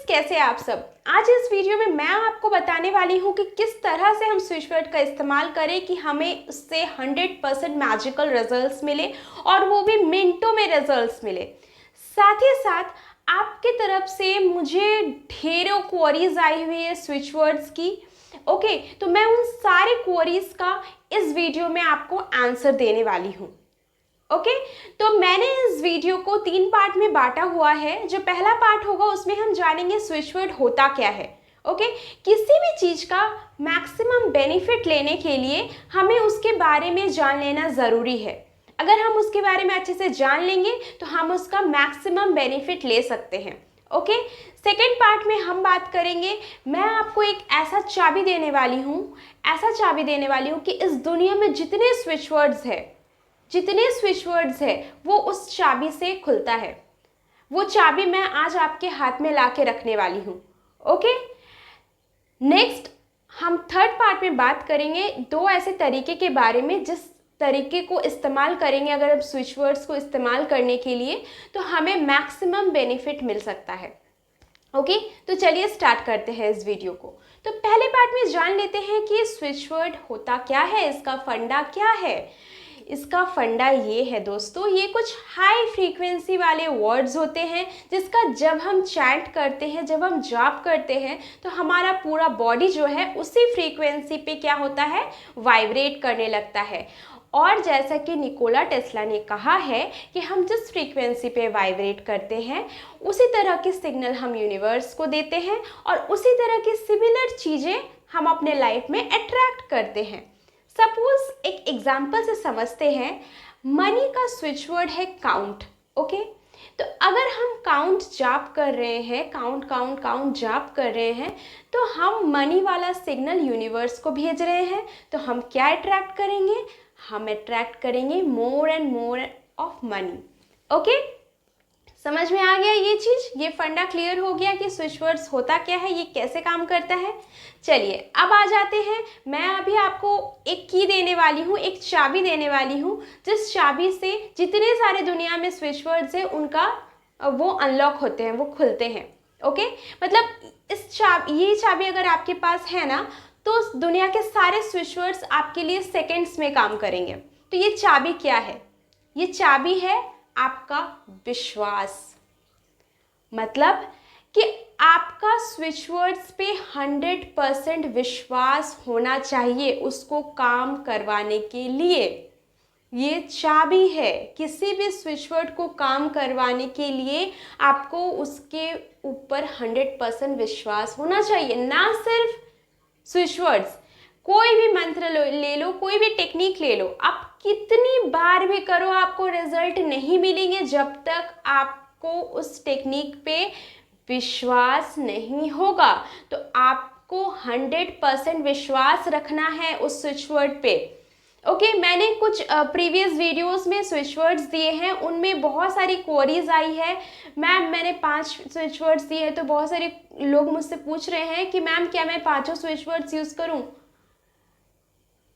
कैसे आप सब। आज इस वीडियो में मैं आपको बताने वाली हूँ कि किस तरह से हम स्विच वर्ड का इस्तेमाल करें कि हमें उससे 100% मैजिकल रिजल्ट्स मिले और वो भी मिनटों में रिजल्ट्स मिले। साथ ही साथ आपके तरफ से मुझे ढेरों क्वेरीज आई हुई है स्विच वर्ड्स की। ओके, तो मैं उन सारे क्वेरीज का इस वीडियो में आपको आंसर देने वाली हूँ। ओके, तो मैंने इस वीडियो को 3 पार्ट में बांटा हुआ है। जो पहला पार्ट होगा उसमें हम जानेंगे स्विच वर्ड होता क्या है। ओके, किसी भी चीज़ का मैक्सिमम बेनिफिट लेने के लिए हमें उसके बारे में जान लेना ज़रूरी है। अगर हम उसके बारे में अच्छे से जान लेंगे तो हम उसका मैक्सिमम बेनिफिट ले सकते हैं। ओके, सेकेंड पार्ट में हम बात करेंगे, मैं आपको एक ऐसा चाबी देने वाली हूँ कि इस दुनिया में जितने स्विच वर्ड्स है वो उस चाबी से खुलता है। वो चाबी मैं आज आपके हाथ में ला के रखने वाली हूँ। ओके, नेक्स्ट हम थर्ड पार्ट में बात करेंगे 2 ऐसे तरीके के बारे में जिस तरीके को इस्तेमाल करेंगे अगर हम स्विच वर्ड्स को इस्तेमाल करने के लिए तो हमें मैक्सिमम बेनिफिट मिल सकता है। ओके, तो चलिए स्टार्ट करते हैं इस वीडियो को। तो पहले पार्ट में जान लेते हैं कि स्विच वर्ड होता क्या है, इसका फंडा क्या है। इसका फंडा ये है दोस्तों, ये कुछ हाई फ्रीक्वेंसी वाले वर्ड्स होते हैं जिसका जब हम चैंट करते हैं, जब हम जाप करते हैं तो हमारा पूरा बॉडी जो है उसी फ्रीक्वेंसी पे क्या होता है, वाइब्रेट करने लगता है। और जैसा कि निकोला टेस्ला ने कहा है कि हम जिस फ्रीक्वेंसी पे वाइब्रेट करते हैं उसी तरह के सिग्नल हम यूनिवर्स को देते हैं और उसी तरह की सिमिलर चीज़ें हम अपने लाइफ में अट्रैक्ट करते हैं। सपोज एक एग्जाम्पल से समझते हैं, मनी का स्विच वर्ड है काउंट। ओके, तो अगर हम काउंट जाप कर रहे हैं, काउंट जाप कर रहे हैं तो हम मनी वाला सिग्नल यूनिवर्स को भेज रहे हैं। तो हम क्या अट्रैक्ट करेंगे, हम अट्रैक्ट करेंगे more and more of money. Okay, समझ में आ गया ये चीज़, ये फंडा क्लियर हो गया कि स्विच वर्ड्स होता क्या है, ये कैसे काम करता है। चलिए अब आ जाते हैं, मैं अभी आपको एक की देने वाली हूँ, एक चाबी देने वाली हूँ जिस चाबी से जितने सारे दुनिया में स्विच वर्ड्स हैं उनका वो अनलॉक होते हैं, वो खुलते हैं। ओके, मतलब ये चाबी अगर आपके पास है ना तो दुनिया के सारे स्विच वर्ड्स आपके लिए सेकेंड्स में काम करेंगे। तो ये चाबी क्या है, ये चाबी है आपका विश्वास। मतलब कि आपका स्विच वर्ड्स पे 100% विश्वास होना चाहिए उसको काम करवाने के लिए। ये चाबी है, किसी भी स्विच वर्ड को काम करवाने के लिए आपको उसके ऊपर 100% विश्वास होना चाहिए। ना सिर्फ स्विच वर्ड्स, कोई भी मंत्र ले लो, कोई भी टेक्निक ले लो, आप कितनी बार भी करो आपको रिजल्ट नहीं मिलेंगे जब तक आपको उस टेक्निक पे विश्वास नहीं होगा। तो आपको 100% विश्वास रखना है उस स्विच वर्ड पे। ओके, मैंने कुछ प्रीवियस वीडियोस में स्विच वर्ड्स दिए हैं, उनमें बहुत सारी क्वेरीज आई है। मैम मैंने 5 स्विच वर्ड्स दिए हैं, तो बहुत सारे लोग मुझसे पूछ रहे हैं कि मैम क्या मैं 5 स्विच वर्ड्स यूज़ करूं।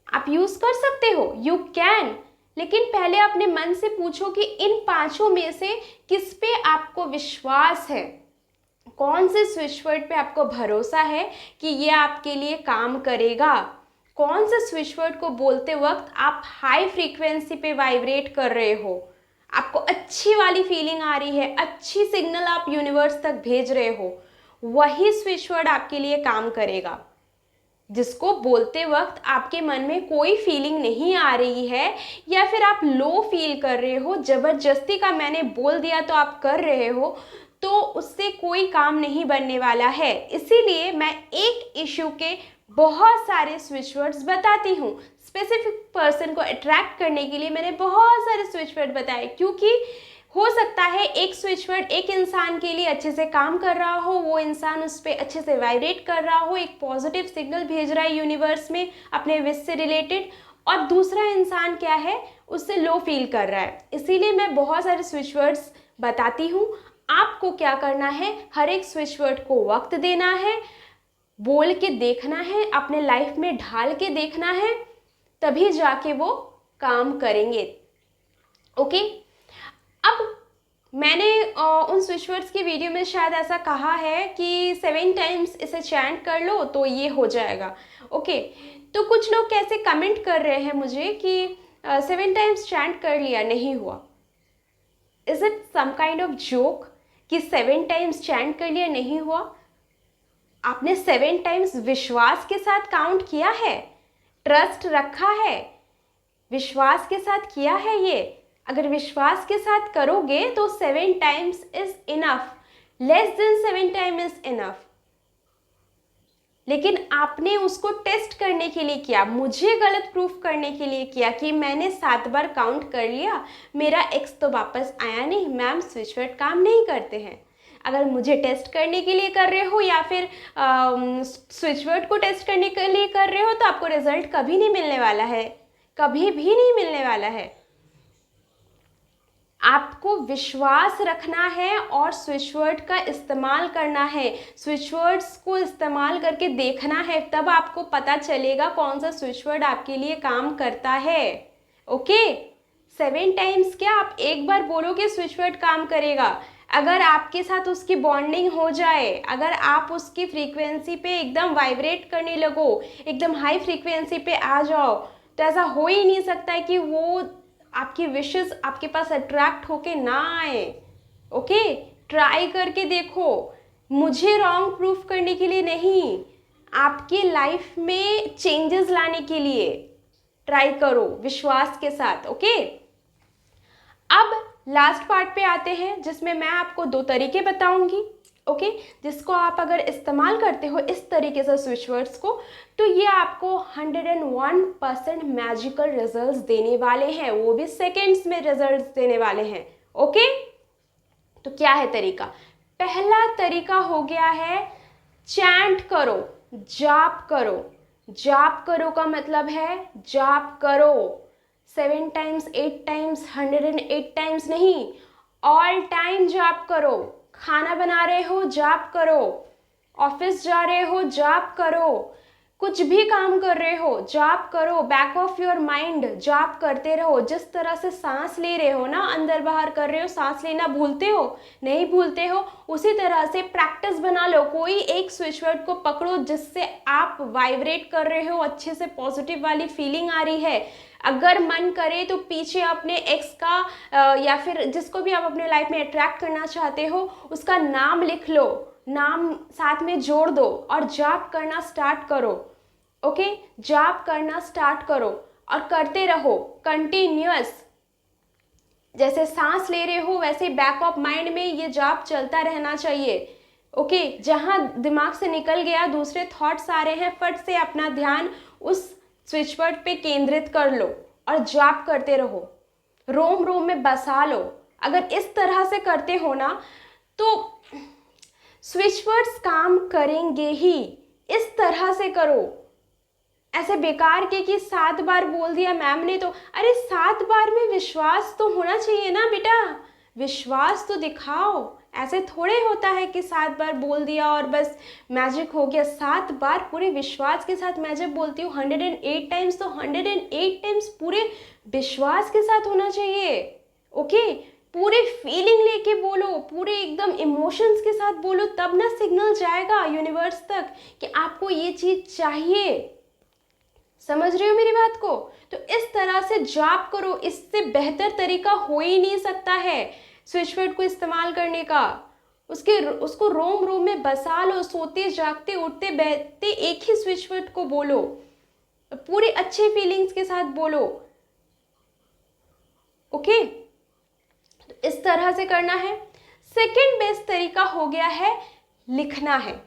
आप यूज़ कर सकते हो, यू कैन, लेकिन पहले अपने मन से पूछो कि इन 5 में से किस पे आपको विश्वास है, कौन से स्विच वर्ड पे आपको भरोसा है कि ये आपके लिए काम करेगा। कौन से स्विच वर्ड को बोलते वक्त आप हाई फ्रीक्वेंसी पे वाइब्रेट कर रहे हो, आपको अच्छी वाली फीलिंग आ रही है, अच्छी सिग्नल आप यूनिवर्स तक भेज रहे हो, वही स्विच वर्ड आपके लिए काम करेगा। जिसको बोलते वक्त आपके मन में कोई फीलिंग नहीं आ रही है या फिर आप लो फील कर रहे हो, ज़बरदस्ती का मैंने बोल दिया तो आप कर रहे हो, तो उससे कोई काम नहीं बनने वाला है। इसीलिए मैं एक इशू के बहुत सारे स्विच वर्ड्स बताती हूँ। स्पेसिफिक पर्सन को अट्रैक्ट करने के लिए मैंने बहुत सारे स्विच वर्ड बताए, क्योंकि हो सकता है एक स्विच वर्ड एक इंसान के लिए अच्छे से काम कर रहा हो, वो इंसान उस पर अच्छे से वाइब्रेट कर रहा हो, एक पॉजिटिव सिग्नल भेज रहा है यूनिवर्स में अपने विश से रिलेटेड, और दूसरा इंसान क्या है उससे लो फील कर रहा है। इसीलिए मैं बहुत सारे स्विच वर्ड्स बताती हूँ। आपको क्या करना है, हर एक स्विच वर्ड को वक्त देना है, बोल के देखना है, अपने लाइफ में ढाल के देखना है, तभी जाके वो काम करेंगे। ओके, अब मैंने उन स्विच वर्ड्स की वीडियो में शायद ऐसा कहा है कि 7 टाइम्स इसे चैंट कर लो तो ये हो जाएगा। ओके, तो कुछ लोग कैसे कमेंट कर रहे हैं मुझे कि 7 टाइम्स चैंट कर लिया नहीं हुआ। Is it some kind of joke कि 7 टाइम्स चैंट कर लिया नहीं हुआ? आपने 7 टाइम्स विश्वास के साथ काउंट किया है, ट्रस्ट रखा है, विश्वास के साथ किया है ये। अगर विश्वास के साथ करोगे तो 7 times is enough, less than 7 time is enough. लेकिन आपने उसको टेस्ट करने के लिए किया, मुझे गलत प्रूफ करने के लिए किया कि मैंने 7 बार काउंट कर लिया, मेरा एक्स तो वापस आया नहीं। मैम, स्विच वर्ड काम नहीं करते हैं। अगर मुझे टेस्ट करने के लिए कर रहे हो या फिर स्विच वर्ड को टेस्ट करने के लिए कर रहे हो तो आपको रिजल्ट कभी नहीं मिलने वाला है, कभी भी नहीं मिलने वाला है। आपको विश्वास रखना है और स्विच वर्ड का इस्तेमाल करना है। स्विच वर्ड्स को इस्तेमाल करके देखना है, तब आपको पता चलेगा कौन सा स्विच वर्ड आपके लिए काम करता है। ओके, 7 टाइम्स क्या, आप एक बार बोलोगे स्विच वर्ड काम करेगा। अगर आपके साथ उसकी बॉन्डिंग हो जाए, अगर आप उसकी फ्रीक्वेंसी पे एकदम वाइब्रेट करने लगो, एकदम हाई फ्रीक्वेंसी पे आ जाओ, तो ऐसा हो ही नहीं सकता है कि वो आपकी विशेस आपके पास अट्रैक्ट होके ना आए। ओके, ट्राई करके देखो, मुझे रॉन्ग प्रूफ करने के लिए नहीं, आपकी लाइफ में चेंजेस लाने के लिए ट्राई करो विश्वास के साथ। ओके, अब लास्ट पार्ट पे आते हैं जिसमें मैं आपको 2 तरीके बताऊंगी। ओके, जिसको आप अगर इस्तेमाल करते हो इस तरीके से स्विच वर्ड्स को, तो ये आपको 101% मैजिकल रिजल्ट्स देने वाले हैं, वो भी सेकेंड्स में रिजल्ट्स देने वाले हैं। ओके, तो क्या है तरीका? पहला तरीका हो गया है चैंट करो, जाप करो। जाप करो का मतलब है जाप करो 7 टाइम्स, 8 टाइम्स, 108 टाइम्स नहीं, ऑल टाइम जाप करो। खाना बना रहे हो जाप करो, ऑफिस जा रहे हो जाप करो, कुछ भी काम कर रहे हो जाप करो, बैक ऑफ योर माइंड जाप करते रहो। जिस तरह से सांस ले रहे हो ना, अंदर बाहर कर रहे हो, सांस लेना भूलते हो, नहीं भूलते हो, उसी तरह से प्रैक्टिस बना लो। कोई एक स्विच वर्ड को पकड़ो जिससे आप वाइब्रेट कर रहे हो, अच्छे से पॉजिटिव वाली फीलिंग आ रही है। अगर मन करे तो पीछे अपने एक्स का या फिर जिसको भी आप अपने लाइफ में अट्रैक्ट करना चाहते हो उसका नाम लिख लो, नाम साथ में जोड़ दो और जाप करना स्टार्ट करो। ओके, जाप करना स्टार्ट करो और करते रहो कंटिन्यूअस। जैसे सांस ले रहे हो वैसे बैक ऑफ माइंड में ये जाप चलता रहना चाहिए। ओके, जहां दिमाग से निकल गया, दूसरे थॉट्स आ रहे हैं, फट से अपना ध्यान उस स्विच वर्ड पे केंद्रित कर लो और जाप करते रहो, रोम रोम में बसा लो। अगर इस तरह से करते हो ना तो स्विच वर्ड्स काम करेंगे ही। इस तरह से करो, ऐसे बेकार के कि 7 बार बोल दिया मैम ने तो, अरे 7 बार में विश्वास तो होना चाहिए ना बेटा, विश्वास तो दिखाओ। ऐसे थोड़े होता है कि 7 बार बोल दिया और बस मैजिक हो गया। 7 बार पूरे विश्वास के साथ मैं जब बोलती हूँ 108 टाइम्स, तो 108 टाइम्स पूरे विश्वास के साथ होना चाहिए। ओके, पूरे फीलिंग लेके बोलो, पूरे एकदम इमोशंस के साथ बोलो, तब ना सिग्नल जाएगा यूनिवर्स तक कि आपको ये चीज़ चाहिए। समझ रहे हो मेरी बात को? तो इस तरह से जाप करो, इससे बेहतर तरीका हो ही नहीं सकता है स्विच वर्ड को इस्तेमाल करने का। उसको रोम रोम में बसा लो, सोते जागते उठते बैठते एक ही स्विच वर्ड को बोलो, पूरी अच्छे फीलिंग्स के साथ बोलो। ओके, तो इस तरह से करना है। सेकंड बेस्ट तरीका हो गया है लिखना है।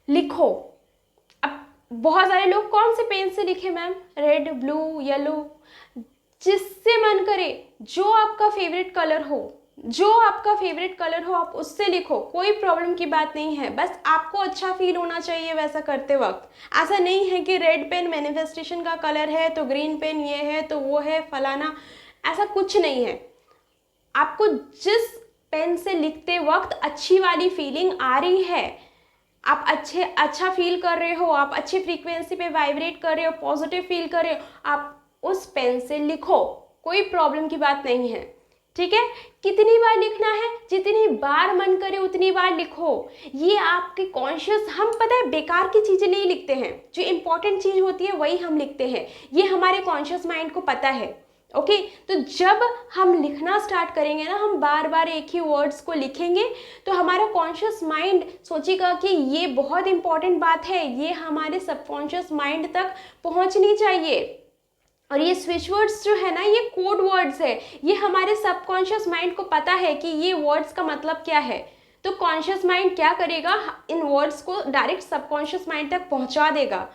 लिखो। अब बहुत सारे लोग कौन से पेन से लिखे मैम? रेड, ब्लू, येलो, जिससे मन करे, जो आपका फेवरेट कलर हो, जो आपका फेवरेट कलर हो आप उससे लिखो, कोई प्रॉब्लम की बात नहीं है। बस आपको अच्छा फील होना चाहिए वैसा करते वक्त। ऐसा नहीं है कि रेड पेन मैनिफेस्टेशन का कलर है तो ग्रीन पेन ये है तो वो है फलाना, ऐसा कुछ नहीं है। आपको जिस पेन से लिखते वक्त अच्छी वाली फीलिंग आ रही है, आप अच्छा फील कर रहे हो, आप अच्छी फ्रीक्वेंसी पे वाइब्रेट कर रहे हो, पॉजिटिव फील कर रहे हो, आप उस पेन से लिखो, कोई प्रॉब्लम की बात नहीं है। ठीक है, कितनी बार लिखना है, जितनी बार मन करे उतनी बार लिखो। ये आपके कॉन्शियस, हम पता है बेकार की चीज़ें नहीं लिखते हैं, जो इंपॉर्टेंट चीज़ होती है वही हम लिखते हैं, ये हमारे कॉन्शियस माइंड को पता है। ओके, तो जब हम लिखना स्टार्ट करेंगे ना, हम बार बार एक ही वर्ड्स को लिखेंगे, तो हमारा कॉन्शियस माइंड सोचेगा कि ये बहुत इंपॉर्टेंट बात है, ये हमारे सबकॉन्शियस माइंड तक पहुंचनी चाहिए। और ये स्विच वर्ड्स जो है ना, ये कोड वर्ड्स है, ये हमारे सबकॉन्शियस माइंड को पता है कि ये वर्ड्स का मतलब क्या है। तो कॉन्शियस माइंड क्या करेगा, इन वर्ड्स को डायरेक्ट सबकॉन्शियस माइंड तक पहुंचा देगा।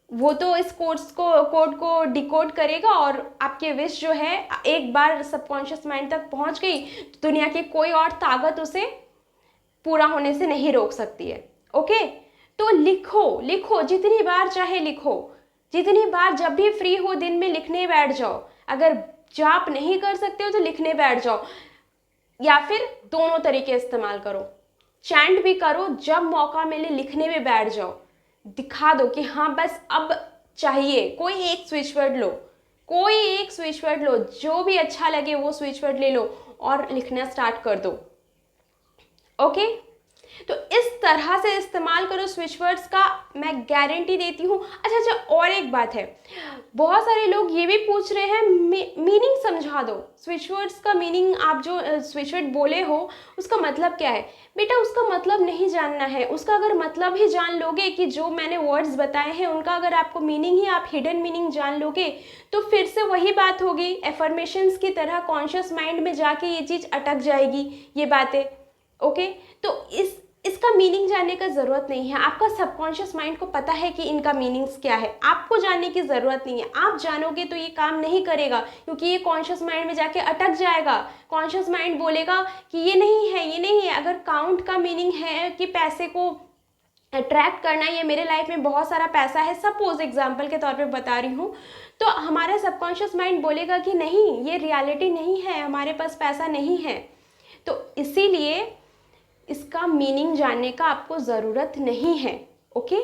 वो तो इस कोड को डिकोड करेगा और आपके विश जो है एक बार सबकॉन्शियस माइंड तक पहुंच गई तो दुनिया की कोई और ताकत उसे पूरा होने से नहीं रोक सकती है। ओके, तो लिखो लिखो, जितनी बार चाहे लिखो, जितनी बार, जब भी फ्री हो दिन में लिखने बैठ जाओ। अगर जाप नहीं कर सकते हो तो लिखने बैठ जाओ, या फिर दोनों तरीके इस्तेमाल करो, चैंट भी करो, जब मौका मिले लिखने में बैठ जाओ। दिखा दो कि हाँ बस अब चाहिए, कोई एक स्विच वर्ड लो, कोई एक स्विच वर्ड लो, जो भी अच्छा लगे वो स्विच वर्ड ले लो और लिखना स्टार्ट कर दो। ओके, तो इस तरह से इस्तेमाल करो स्विच वर्ड्स का, मैं गारंटी देती हूँ। अच्छा, और एक बात है, बहुत सारे लोग ये भी पूछ रहे हैं मीनिंग समझा दो, स्विच वर्ड्स का मीनिंग, आप जो स्विच वर्ड बोले हो उसका मतलब क्या है। बेटा उसका मतलब नहीं जानना है, उसका अगर मतलब ही जान लोगे कि जो मैंने वर्ड्स बताए हैं उनका अगर आपको मीनिंग ही, आप हिडन मीनिंग जान लोगे, तो फिर से वही बात होगी, एफर्मेशंस की तरह कॉन्शियस माइंड में जाके ये चीज़ अटक जाएगी, ये बातें। ओके, तो इसका मीनिंग जानने का ज़रूरत नहीं है, आपका सबकॉन्शियस माइंड को पता है कि इनका मीनिंग्स क्या है, आपको जानने की ज़रूरत नहीं है। आप जानोगे तो ये काम नहीं करेगा, क्योंकि ये कॉन्शियस माइंड में जाके अटक जाएगा। कॉन्शियस माइंड बोलेगा कि ये नहीं है, ये नहीं है। अगर काउंट का मीनिंग है कि पैसे को अट्रैक्ट करना, ये मेरे लाइफ में बहुत सारा पैसा है, सपोज एग्जाम्पल के तौर पे बता रही हूँ, तो हमारा सबकॉन्शियस माइंड बोलेगा कि नहीं, ये रियलिटी नहीं है, हमारे पास पैसा नहीं है। तो इसीलिए इसका मीनिंग जानने का आपको ज़रूरत नहीं है। ओके,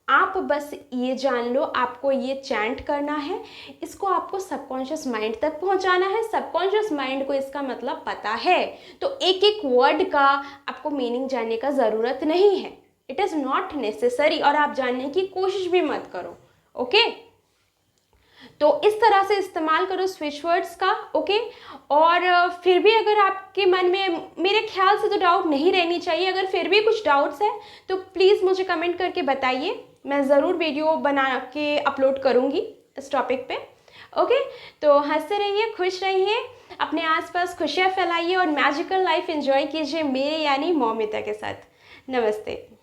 आप बस ये जान लो, आपको ये चैंट करना है, इसको आपको सबकॉन्शियस माइंड तक पहुंचाना है, सबकॉन्शियस माइंड को इसका मतलब पता है। तो एक एक वर्ड का आपको मीनिंग जानने का ज़रूरत नहीं है, इट इज़ नॉट नेसेसरी, और आप जानने की कोशिश भी मत करो। ओके, तो इस तरह से इस्तेमाल करो स्विच वर्ड्स का। ओके, और फिर भी अगर आपके मन में, मेरे ख्याल से तो डाउट नहीं रहनी चाहिए, अगर फिर भी कुछ डाउट्स है तो प्लीज़ मुझे कमेंट करके बताइए, मैं ज़रूर वीडियो बना के अपलोड करूँगी इस टॉपिक पे। ओके, तो हंसते रहिए, खुश रहिए, अपने आसपास खुशियाँ फैलाइए और मैजिकल लाइफ एंजॉय कीजिए मेरे यानी मौमिता के साथ। नमस्ते।